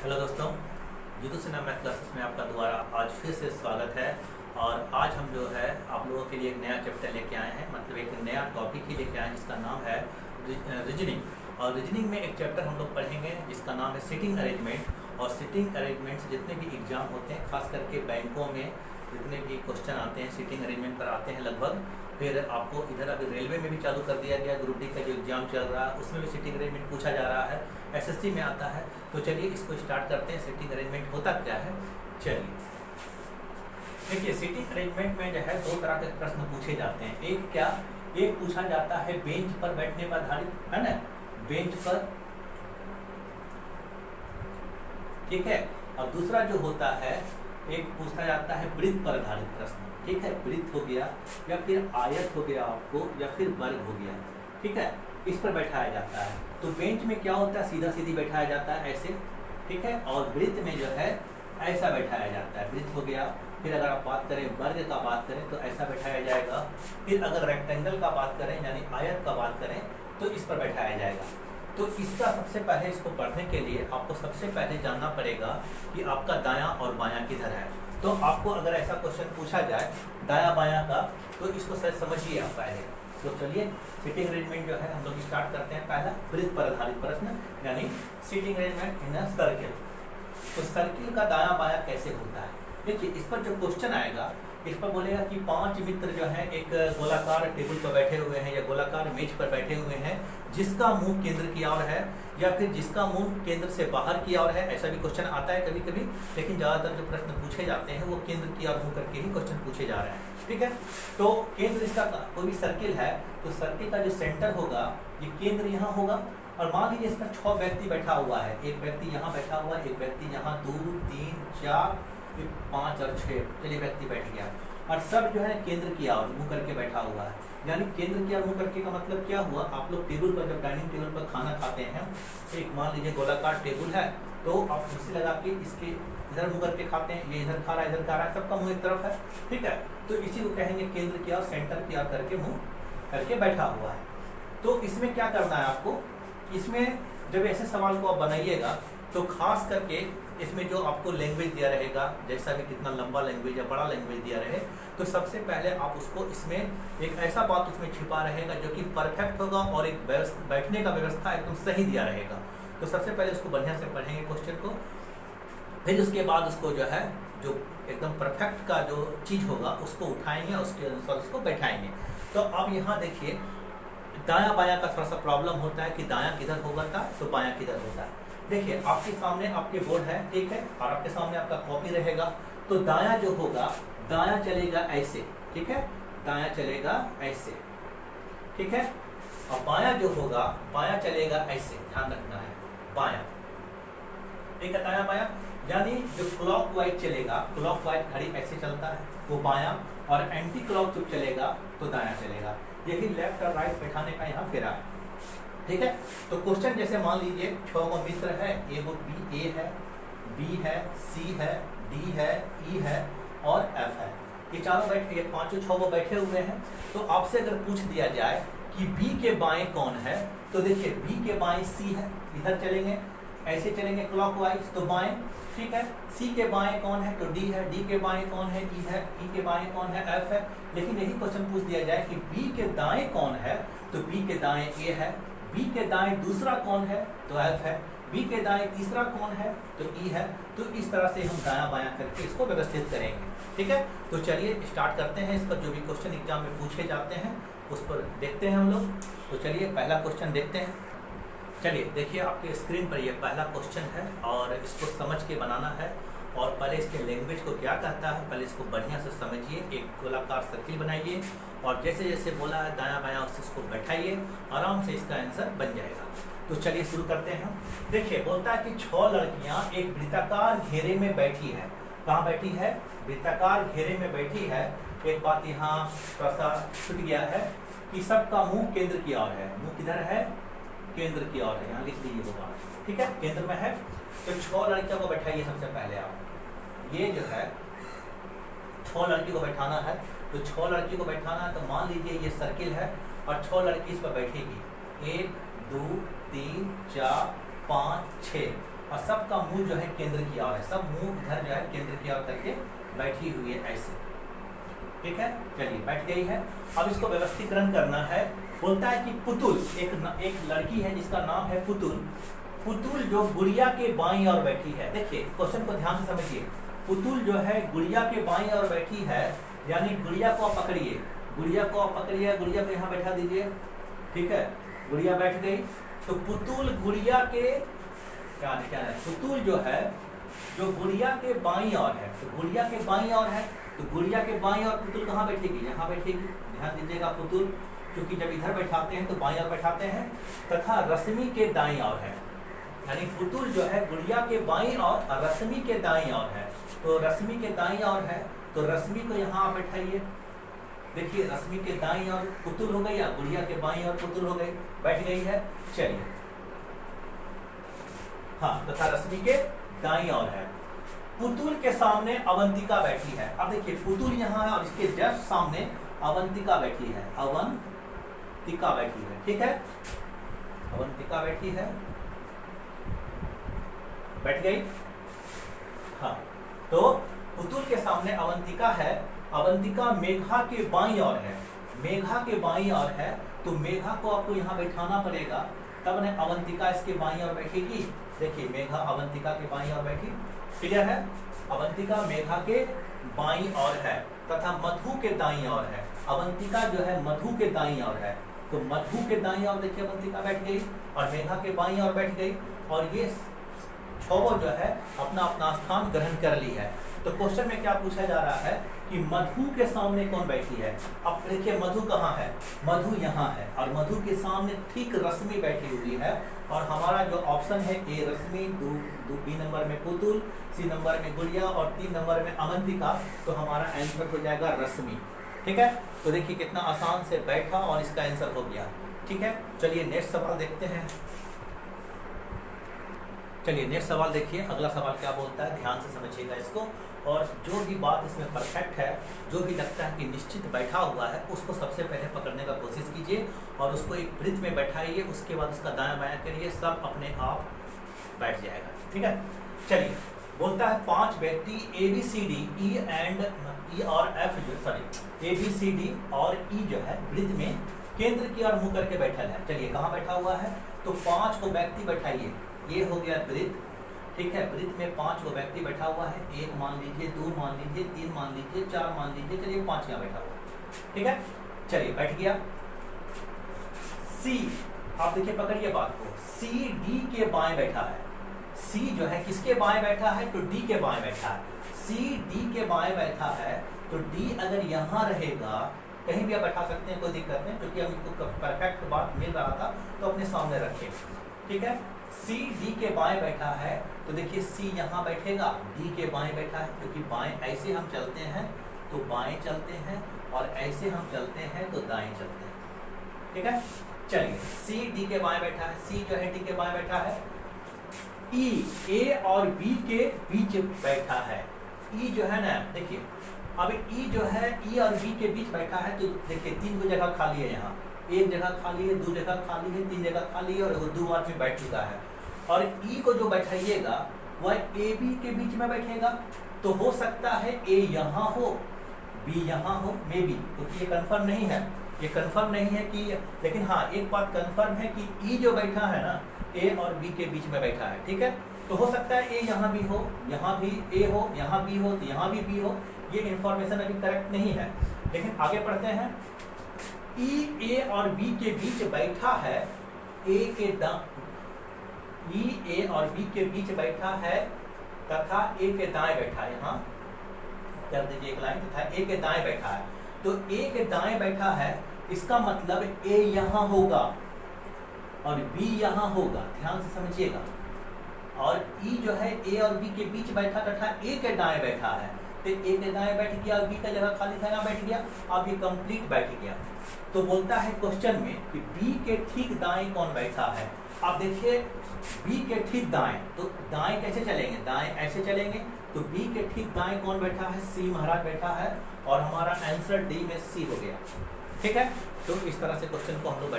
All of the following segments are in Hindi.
हेलो दोस्तों, जीतू सिन्हा मैथ क्लासेस में आपका दोबारा आज फिर से स्वागत है। और आज हम जो है आप लोगों के लिए एक नया चैप्टर लेके आए हैं, मतलब एक नया टॉपिक ही लेके आए हैं जिसका नाम है रीजनिंग। और रीजनिंग में एक चैप्टर हम लोग पढ़ेंगे जिसका नाम है सिटिंग अरेंजमेंट। और सिटिंग अरेंजमेंट से जितने भी एग्जाम होते हैं, खास करके बैंकों में जितने भी क्वेश्चन आते हैं सिटिंग अरेंजमेंट पर आते हैं लगभग। फिर आपको इधर अभी रेलवे में भी चालू कर दिया गया, ग्रुप डी का जो एग्जाम चल रहा है उसमें भी सिटिंग अरेंजमेंट पूछा जा रहा है, एसएससी में आता है। तो चलिए इसको स्टार्ट करते हैं। सिटिंग अरेंजमेंट होता क्या है, चलिए देखिए। सिटिंग अरेंजमेंट में जो है दो तरह के प्रश्न पूछे जाते हैं। एक पूछा जाता है बेंच पर बैठने पर आधारित, है ना, बेंच पर, ठीक है। और दूसरा जो होता है एक पूछा जाता है वृत्त पर आधारित प्रश्न, ठीक है। वृत्त हो गया या फिर आयत हो गया आपको, या फिर वर्ग हो गया, ठीक है। इस पर बैठाया जाता है। तो बेंच में क्या होता है, सीधा सीधी बैठाया जाता है ऐसे, ठीक है। और वृत्त में जो है ऐसा बैठाया जाता है, वृत्त हो गया। फिर अगर आप बात करें वर्ग का बात करें तो ऐसा बैठाया जाएगा। फिर अगर रेक्टेंगल का बात करें यानी आयत का बात करें तो इस पर बैठाया जाएगा। तो इसका सबसे पहले इसको पढ़ने के लिए आपको सबसे पहले जानना पड़ेगा कि आपका दायां और बायां किधर है। तो आपको अगर ऐसा क्वेश्चन पूछा जाए दायां बायां का, तो इसको सर समझिए आप पहले। तो चलिए सिटिंग अरेंजमेंट जो है हम लोग स्टार्ट करते हैं। पहला वृत्त पर आधारित प्रश्न यानी सिटिंग अरेंजमेंट इन अ सर्किल। तो सर्किल का दायां बायां कैसे होता है, देखिए इस पर जो क्वेश्चन आएगा इस पर बोलेगा कि 5 मित्र जो हैं एक गोलाकार टेबल पर बैठे हुए हैं या गोलाकार मेज पर बैठे हुए हैं, जिसका मुंह केंद्र की ओर है या फिर जिसका मुंह केंद्र से बाहर की ओर है। ऐसा भी क्वेश्चन आता है कभी कभी, लेकिन ज़्यादातर जो प्रश्न पूछे जाते हैं वो केंद्र की ओर मुंह करके ही क्वेश्चन पूछे जा रहे हैं, ठीक है। तो केंद्र इसका कोई भी सर्किल है तो सर्किल का जो सेंटर होगा ये केंद्र यहाँ होगा। और मान लीजिए इसमें 6 व्यक्ति बैठा हुआ है, एक व्यक्ति यहाँ बैठा हुआ है, एक व्यक्ति यहाँ, 2 3 4 5 और 6, चलिए व्यक्ति बैठ गया। और सब जो है केंद्र की ओर मुंह करके बैठा हुआ है। यानी केंद्र की ओर मुंह करके का मतलब क्या हुआ, आप लोग टेबल पर जब डाइनिंग टेबल पर खाना खाते हैं, एक मान लीजिए गोलाकार टेबल है तो आप कुर्सी लगा के इसके इधर मुंह करके खाते हैं, ये इधर खा रहा है इधर खा रहा है, सबका मुंह एक तरफ है, ठीक है। तो इसी को कहेंगे केंद्र की ओर, सेंटर की ओर करके मुंह करके बैठा हुआ है। तो इसमें क्या करना है आपको, इसमें जब ऐसे सवाल को आप बनाइएगा तो खास करके इसमें जो आपको लैंग्वेज दिया रहेगा, जैसा भी कितना लंबा लैंग्वेज या बड़ा लैंग्वेज दिया रहे, तो सबसे पहले आप उसको इसमें एक ऐसा बात उसमें छिपा रहेगा जो कि परफेक्ट होगा और एक बैठने का व्यवस्था एकदम सही दिया रहेगा। तो सबसे पहले उसको बढ़िया से पढ़ेंगे क्वेश्चन को, फिर उसके बाद उसको जो है जो एकदम परफेक्ट का जो चीज़ होगा उसको उठाएंगे, उसके अनुसार उसको बैठाएंगे। तो अब यहाँ देखिए दायां बायां का थोड़ा सा प्रॉब्लम होता है कि दायां किधर होगा था तो बायां किधर होता है। देखिए आपके सामने आपके बोर्ड है, ठीक है, और आपके सामने आपका कॉपी रहेगा। तो दायां जो होगा दायां चलेगा ऐसे, ठीक है, दायां चलेगा ऐसे, ठीक है। और बायां जो होगा बायां चलेगा ऐसे, ध्यान रखना है, बायां, ठीक है, दायां बायां। यानी जो क्लॉकवाइज चलेगा, क्लॉकवाइज घड़ी ऐसे चलता है वो बायां, और एंटी क्लॉक जब चलेगा तो दायां चलेगा। यही लेफ्ट और राइट बैठाने का यहाँ फेरा है, ठीक है। तो क्वेश्चन जैसे मान लीजिए 6 गो मित्र है, एगो बी, ए है, बी है, सी है, डी है, ई है और एफ है। ये चारों बैठे, ये 5 गो बैठे हुए हैं। तो आपसे अगर पूछ दिया जाए कि बी के बाएं कौन है, तो देखिए बी के बाएं सी है, इधर चलेंगे ऐसे चलेंगे क्लॉकवाइज तो बाएं, ठीक है। सी के बाएं कौन है तो डी है, डी के बाएं कौन है ई है, ई के बाएं कौन है एफ है। लेकिन यही क्वेश्चन पूछ दिया जाए कि बी के दाएं कौन है तो बी के दाएं ए है, बी के दाएं दूसरा कौन है तो एफ है, बी के दाएं तीसरा कौन है तो ई है। तो इस तरह से हम दायां बायां करके इसको व्यवस्थित करेंगे, ठीक है। तो चलिए स्टार्ट करते हैं। इस पर जो भी क्वेश्चन एग्जाम में पूछे जाते हैं उस पर देखते हैं हम लोग। तो चलिए पहला क्वेश्चन देखते हैं। चलिए देखिए आपके स्क्रीन पर ये पहला क्वेश्चन है और इसको समझ के बनाना है। और पहले इसके लैंग्वेज को क्या कहता है पहले इसको बढ़िया से समझिए। एक गोलाकार सर्किल बनाइए और जैसे जैसे बोला है दायां बायां उससे इसको बैठाइए, आराम से इसका आंसर बन जाएगा। तो चलिए शुरू करते हैं हम। देखिए बोलता है कि 6 लड़कियां एक वृत्ताकार घेरे में बैठी है। कहाँ बैठी है, वृत्ताकार घेरे में बैठी है। एक बात यहाँ थोड़ा सा छूट गया है कि सबका मुंह केंद्र की ओर है। मुंह किधर है, केंद्र की ओर है, यहाँ लिख लीजिए वो बात, ठीक है, केंद्र में है। तो 6 लड़कियों को बैठाइए। सबसे पहले आप ये जो है 6 लड़की को बैठाना है। तो 6 लड़की को बैठाना है तो मान लीजिए ये सर्किल है और 6 लड़की इस पर बैठेगी, 1 2 3 4 5 6। और सबका मुंह जो है केंद्र की ओर है, सब मुंह इधर जो है केंद्र की ओर करके बैठी हुई है ऐसे, ठीक है। चलिए बैठ गई है। अब इसको व्यवस्थीकरण करना है। बोलता है कि पुतुल, एक लड़की है जिसका नाम है पुतुल। पुतुल जो गुड़िया के बाईं ओर बैठी है। देखिए क्वेश्चन को ध्यान से समझिए। पुतुल जो है गुड़िया के बाईं ओर बैठी है, यानी गुड़िया को आप पकड़िए, गुड़िया को आप पकड़िए, गुड़िया को यहाँ बैठा दीजिए, ठीक है। गुड़िया बैठ गई तो पुतुल गुड़िया के क्या है, पुतुल जो है जो गुड़िया के बाईं ओर है, तो गुड़िया के बाईं ओर है, तो गुड़िया के बाईं ओर पुतुल कहाँ बैठेगी, यहाँ बैठेगी। ध्यान दीजिएगा, पुतुल क्योंकि जब इधर बैठाते हैं तो बाईं ओर बैठाते हैं, तथा रश्मि के दाईं ओर है, यानी पुतुल जो है गुड़िया के बाईं ओर और रश्मि के दाईं ओर है। तो रश्मि के दाईं ओर है तो रश्मि को यहाँ आप बैठाइए। देखिए रश्मि के दाईं ओर पुतुल हो गई या गुड़िया के बाईं ओर पुतुल हो गई, बैठ गई है। चलिए हाँ, तथा रश्मि के दाईं ओर है। पुतुल के सामने अवंतिका बैठी है। अब देखिए पुतुल यहाँ है और इसके जस्ट सामने अवंतिका बैठी है, अवंतिका बैठी है, ठीक है। अवंतिका बैठी है, बैठ गई। हाँ, तो पुतुल के सामने अवंतिका है। अवंतिका मेघा के बाईं ओर है, मेघा के बाईं ओर है, तो मेघा को आपको यहाँ बैठाना पड़ेगा, तब न अवंतिका इसके बाईं ओर बैठेगी। देखिए मेघा अवंतिका के बाईं ओर बैठी, क्लियर है। अवंतिका मेघा के बाईं ओर है तथा मधु के दाईं ओर है। अवंतिका जो है मधु के दाईं ओर है, तो मधु के दाईं ओर देखिए अवंतिका बैठ गई और मेघा के बाईं ओर बैठ गई, और ये छो जो है अपना अपना स्थान ग्रहण कर ली है। तो क्वेश्चन में क्या पूछा जा रहा है कि मधु के सामने कौन बैठी है। अब देखिए मधु कहाँ है, मधु यहाँ है, और मधु के सामने ठीक रश्मि बैठी हुई है। और हमारा जो ऑप्शन है ए रश्मि, बी नंबर में पुतुल, सी नंबर में गुड़िया और 3 नंबर में अवंतिका, तो हमारा आंसर हो जाएगा रश्मि, ठीक है। तो देखिए कितना आसान से बैठा और इसका आंसर हो गया, ठीक है। चलिए नेक्स्ट सवाल देखते हैं। चलिए नेक्स्ट सवाल देखिए, अगला सवाल क्या बोलता है, ध्यान से समझिएगा इसको। और जो भी बात इसमें परफेक्ट है, जो भी लगता है कि निश्चित बैठा हुआ है, उसको सबसे पहले पकड़ने का कोशिश कीजिए और उसको एक वृत्त में बैठाइए, उसके बाद उसका दायां बायां करिए, सब अपने आप बैठ जाएगा, ठीक है। चलिए बोलता है 5 व्यक्ति ABCD E और F जो ABCD और E जो है वृत्त में केंद्र की ओर मुंह करके बैठा है। चलिए कहाँ बैठा हुआ है, तो 5 को व्यक्ति बैठाइए, ये हो गया वृत्त, ठीक है। वृत्त में 5 को व्यक्ति बैठा हुआ है, 1 मान लीजिए, 2 मान लीजिए, 3 मान लीजिए, 4 मान लीजिए, चलिए 5 यहाँ बैठा हुआ, ठीक है। चलिए बैठ गया। C, आप देखिए पकड़िए बात को, C D के बाएं बैठा है। C जो है किसके बाएं बैठा है, तो D के बाएं बैठा है। C D के बाएं बैठा है, तो D अगर यहाँ रहेगा, कहीं भी आप बैठा सकते हैं, कोई दिक्कत नहीं, क्योंकि हमको परफेक्ट बात मिल रहा था तो अपने सामने रखें, ठीक है। C D के बाएं बैठा है, तो देखिए C यहाँ बैठेगा, D के बाएं बैठा है, क्योंकि बाएं ऐसे हम चलते हैं तो बाएं चलते हैं, और ऐसे हम चलते हैं तो दाएं चलते हैं, ठीक है। चलिए C D के बाएं बैठा है, C जो है D के बाएं बैठा है। E A और B के बीच बैठा है। E जो है ना, देखिए अब E जो है E और B के बीच बैठा है, तो देखिए 3 जगह खाली है, यहाँ 1 जगह खाली है, 2 जगह खाली है, 3 जगह खाली है, और 2 आदमी बैठ चुका है। और E को जो बैठाइएगा वह AB के बीच में बैठेगा, तो हो सकता है A यहाँ हो, B यहाँ हो, मे बी, क्योंकि ये कंफर्म नहीं है, ये कंफर्म नहीं है कि, लेकिन हाँ एक बात कंफर्म है कि E जो बैठा है ना, A और B के बीच में बैठा है, ठीक है। तो हो सकता है A यहाँ भी हो, यहाँ भी A हो, यहाँ B हो, तो यहाँ भी B हो। ये इंफॉर्मेशन अभी करेक्ट नहीं है, लेकिन आगे पढ़ते हैं। E A और B के बीच बैठा है, E A और B के बीच बैठा है तथा A के दाएं बैठा है, यहाँ कर दीजिए एक लाइन, तथा A के दाएं बैठा है। तो A के दाएं बैठा है, इसका मतलब A यहाँ होगा और B यहाँ होगा, ध्यान से समझिएगा। और E जो है A और B के बीच बैठा तथा A के दाएं बैठा है, तो A के दाएं बैठ गया, B का जगह खाली था यहाँ बैठ गया, अब ये कंप्लीट बैठ गया। तो बोलता है क्वेश्चन में कि B के ठीक दाएं कौन बैठा है। अब देखिए B के ठीक दाएं, तो दाएं कैसे चलेंगे, दाएं ऐसे चलेंगे, तो B के ठीक दाएं कौन बैठा है, C महाराज बैठा है, और हमारा आंसर D में C हो गया, ठीक है। तो इस तरह से क्वेश्चन को हम लोग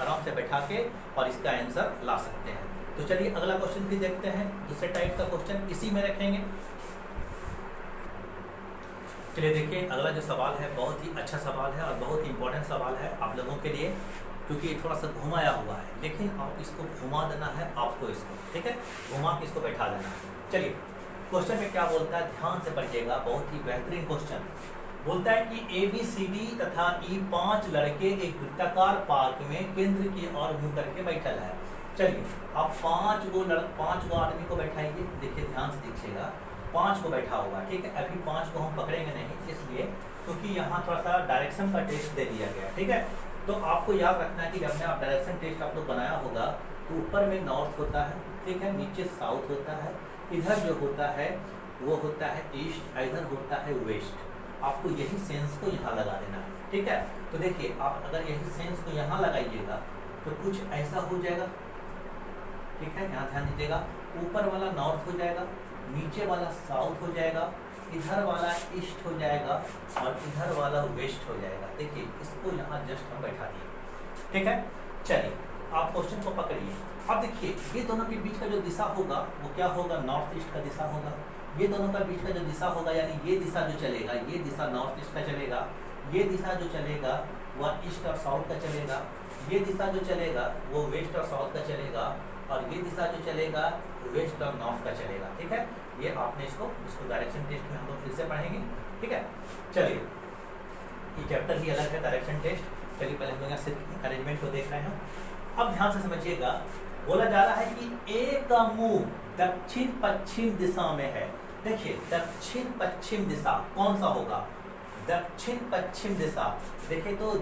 आराम से बैठा के और इसका आंसर ला सकते हैं। तो चलिए अगला क्वेश्चन भी देखते हैं, दूसरे टाइप का क्वेश्चन इसी में रखेंगे। चलिए देखिए अगला जो सवाल है बहुत ही अच्छा सवाल है और बहुत ही इंपॉर्टेंट सवाल है आप लोगों के लिए, क्योंकि ये थोड़ा सा घुमाया हुआ है, लेकिन आप इसको घुमा देना है आपको इसको, ठीक है, घुमा के इसको बैठा देना है। चलिए क्वेश्चन में क्या बोलता है, ध्यान से पढ़िएगा, बहुत ही बेहतरीन क्वेश्चन। बोलता है कि ABCD तथा E 5 लड़के एक वृत्ताकार पार्क में केंद्र की ओर मुंह करके बैठल है। चलिए अब 5 गो आदमी को बैठाइए, देखिए ध्यान से देखिएगा, 5 को बैठा हुआ, ठीक है। अभी 5 को हम पकड़ेंगे नहीं, इसलिए क्योंकि यहाँ थोड़ा सा डायरेक्शन का टेस्ट दे दिया गया, ठीक है। तो आपको याद रखना है कि जब मैं आप डायरेक्शन टेस्ट आप लोग बनाया होगा तो ऊपर में नॉर्थ होता है, ठीक है, नीचे साउथ होता है, इधर जो होता है वो होता है ईस्ट, इधर होता है वेस्ट। आपको यही सेंस को यहाँ लगा देना है, ठीक है। तो देखिए आप अगर यही सेंस को यहाँ लगाइएगा तो कुछ ऐसा हो जाएगा, ठीक है, यहाँ ध्यान दीजिएगा, ऊपर वाला नॉर्थ हो जाएगा, नीचे वाला साउथ हो जाएगा, इधर वाला ईस्ट हो जाएगा और इधर वाला वेस्ट हो जाएगा। देखिए इसको यहाँ जस्ट हम बैठा दिए, ठीक है। चलिए आप क्वेश्चन को पकड़िए। अब देखिए ये दोनों के बीच का जो दिशा होगा वो क्या होगा, नॉर्थ ईस्ट का दिशा होगा। ये दोनों का बीच का जो दिशा होगा यानी ये दिशा जो चलेगा, ये दिशा नॉर्थ ईस्ट का चलेगा, ये दिशा जो चलेगा वह ईस्ट और साउथ का चलेगा, ये दिशा जो चलेगा वो वेस्ट और साउथ का चलेगा, और ये दिशा जो चलेगा वेस्ट और नॉर्थ का चलेगा, ठीक है। ये आपने इसको डायरेक्शन टेस्ट में हम लोग फिर से पढ़ेंगे, ठीक है। चलिए ये चैप्टर ही अलग है डायरेक्शन टेस्ट। चलिए पहले हम लोग यहाँ सिर्फ अरेंजमेंट को देख रहे हैं। अब ध्यान से समझिएगा, बोला जा रहा है कि ए का मुंह दक्षिण पश्चिम दिशा में है। देखिए दक्षिण पश्चिम दिशा कौन सा होगा, दक्षिण पश्चिम दिशा। देखिए तो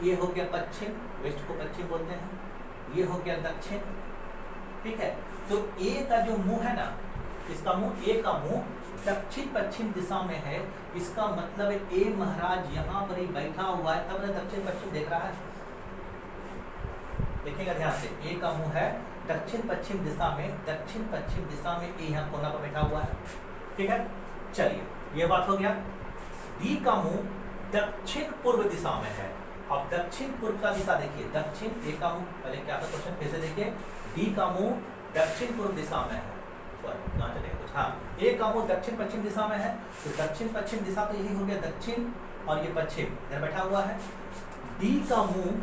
ये हो गया पश्चिम, वेस्ट को पश्चिम बोलते हैं, ये हो गया दक्षिण, ठीक है। तो ए का जो मुंह है ना, इसका मुंह, ए का मुंह दक्षिण पश्चिम दिशा में है, इसका मतलब है ए महाराज यहाँ पर ही बैठा हुआ है, तब दक्षिण पश्चिम देख रहा है। देखिएगा ध्यान से, ए का मुंह है दक्षिण पश्चिम दिशा में, दक्षिण पश्चिम दिशा में ए यहाँ कोना पर बैठा हुआ है, ठीक है। चलिए ये बात हो गया। डी का मुंह दक्षिण पूर्व दिशा में है। अब दक्षिण पूर्व का दिशा देखिए, दक्षिण, ए का मुंह, पहले क्या था क्वेश्चन फिर से देखिए, डी का मुंह दक्षिण पूर्व दिशा में है, कहाँ चलेगा कुछ, हाँ, ए का मुंह दक्षिण पश्चिम दिशा में है, तो दक्षिण पश्चिम दिशा तो यही हो गया दक्षिण, और ये पश्चिम इधर बैठा हुआ है। डी का मुंह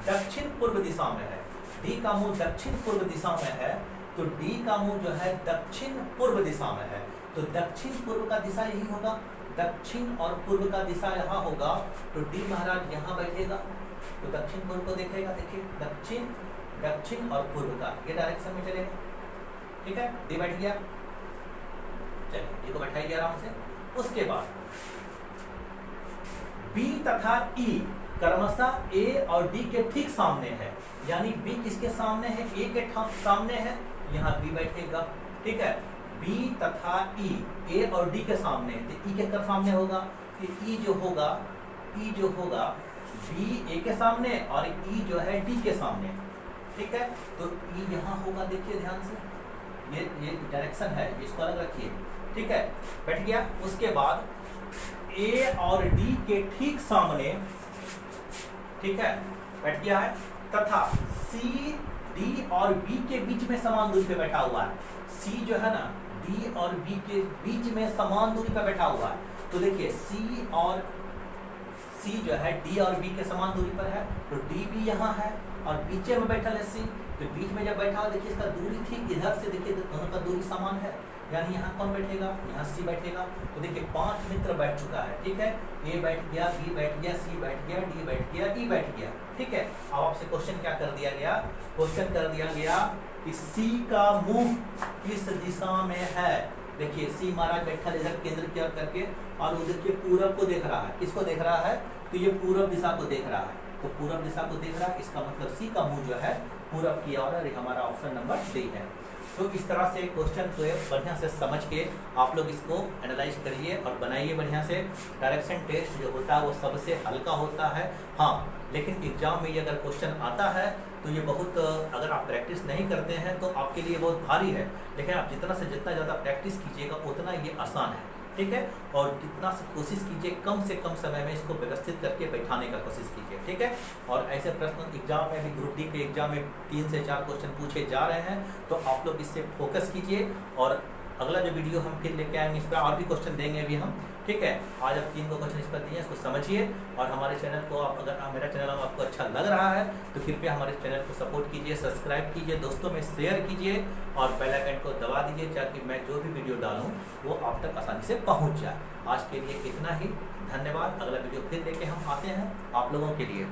दक्षिण पूर्व दिशा में है, डी का मुंह दक्षिण पूर्व दिशा में है, तो डी का मुंह जो है दक्षिण पूर्व दिशा में है, तो दक्षिण पूर्व का दिशा यही होगा, दक्षिण और पूर्व का दिशा यहाँ होगा, तो डी महाराज यहाँ बैठेगा, तो दक्षिण पूर्व को देखेगा, देखिए दक्षिण, दक्षिण और पूर्व का ये डायरेक्शन में चलेगा, ठीक है। डी बैठ गया, चलिए डी को बैठाइए आराम से। उसके बाद बी तथा ई क्रमशः ए और डी के ठीक सामने है, यानी बी किसके सामने है, ए के सामने है, यहाँ बी बैठेगा, ठीक है। बी तथा ई, ए और डी के सामने है, तो ई के कर सामने होगा, तो ई जो होगा बी ए के सामने और ई जो है डी के सामने, ठीक है। तो ई यहाँ होगा, देखिए ध्यान से, ये डायरेक्शन है, इसको अलग रखिए, ठीक है, बैठ गया। उसके बाद ए और डी के ठीक सामने, ठीक है, बैठ गया है, तथा सी डी और बी के बीच में समान दूरी पे बैठा हुआ है। सी जो है ना, डी और बी के बीच में समान दूरी पे बैठा हुआ है, तो देखिए सी जो है डी और बी के समान दूरी पर है, तो डी भी यहाँ है और बीचे में बैठा है सी, तो बीच में जब बैठा हो देखिए इसका दूरी ठीक इधर से, देखिए दोनों का दूरी समान है, यानी यहाँ कौन बैठेगा, यहाँ सी बैठेगा। तो देखिए 5 मित्र बैठ चुका है, ठीक है, ए बैठ गया, बी बैठ गया, सी बैठ गया, डी बैठ गया, ई बैठ गया, ठीक है। अब आपसे क्वेश्चन क्या कर दिया गया, क्वेश्चन कर दिया गया कि सी का मुंह किस दिशा में है। देखिए सी महाराज बैठा इधर केंद्र की ओर करके, और वो देखिए पूरब को देख रहा है, किसको देख रहा है, तो ये पूरब दिशा को देख रहा है, तो पूरब दिशा को देख रहा है, इसका मतलब सी का मुंह जो है पूरब की ओर है, हमारा ऑप्शन नंबर डी है। तो इस तरह से क्वेश्चन को बढ़िया से समझ के आप लोग इसको एनालाइज करिए और बनाइए बढ़िया से। डायरेक्शन टेस्ट जो होता है वो सबसे हल्का होता है, हाँ, लेकिन एग्जाम में ये अगर क्वेश्चन आता है तो ये बहुत, अगर आप प्रैक्टिस नहीं करते हैं तो आपके लिए बहुत भारी है, लेकिन आप जितना से जितना ज़्यादा प्रैक्टिस कीजिएगा उतना ये आसान है। ठीक है। और कितना से कोशिश कीजिए कम से कम समय में इसको व्यवस्थित करके बैठाने का कोशिश कीजिए, ठीक है। और ऐसे प्रश्न एग्जाम में भी, ग्रुप डी के एग्जाम में 3 से 4 क्वेश्चन पूछे जा रहे हैं, तो आप लोग इससे फोकस कीजिए। और अगला जो वीडियो हम फिर लेके आएंगे, इस पर और भी क्वेश्चन देंगे अभी हम, ठीक है। आज अब 3 क्वेश्चन इस पर दिए, इसको समझिए। और हमारे चैनल को आप, अगर मेरा चैनल आपको अच्छा लग रहा है तो कृपया हमारे चैनल को सपोर्ट कीजिए, सब्सक्राइब कीजिए, दोस्तों में शेयर कीजिए और बेल आइकन को दबा दीजिए, ताकि मैं जो भी वीडियो डालूँ वो आप तक आसानी से पहुँच जाए। आज के लिए इतना ही, धन्यवाद। अगला वीडियो फिर लेके हम आते हैं आप लोगों के लिए।